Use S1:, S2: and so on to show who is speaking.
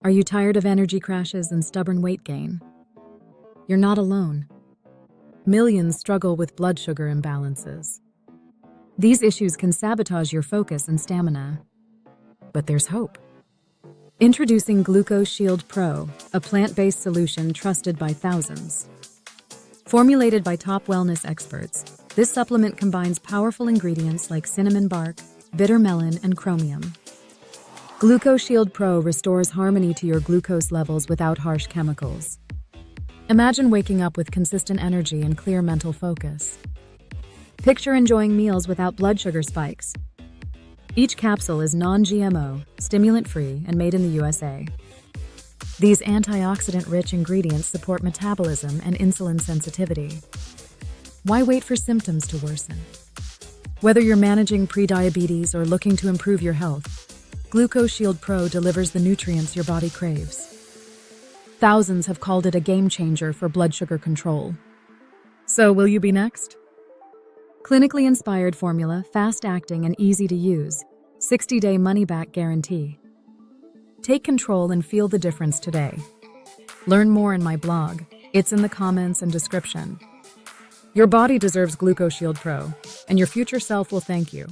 S1: Are you tired of energy crashes and stubborn weight gain? You're not alone. Millions struggle with blood sugar imbalances. These issues can sabotage your focus and stamina. But there's hope. Introducing Glucose Shield Pro, a plant-based solution trusted by thousands. Formulated by top wellness experts, this supplement combines powerful ingredients like cinnamon bark, bittermelon, and chromium. Glucose Shield Pro restores harmony to your glucose levels without harsh chemicals. Imagine waking up with consistent energy and clear mental focus. Picture enjoying meals without blood sugar spikes. Each capsule is non-GMO, stimulant-free, and made in the USA. These antioxidant-rich ingredients support metabolism and insulin sensitivity. Why wait for symptoms to worsen? Whether you're managing prediabetes or looking to improve your health, Glucose Shield Pro delivers the nutrients your body craves. Thousands have called it a game changer for blood sugar control. So, will you be next? Clinically inspired formula, fast-acting and easy to use, 60-day money-back guarantee. Take control and feel the difference today. Learn more in my blog. It's in the comments and description. Your body deserves Glucose Shield Pro, and your future self will thank you.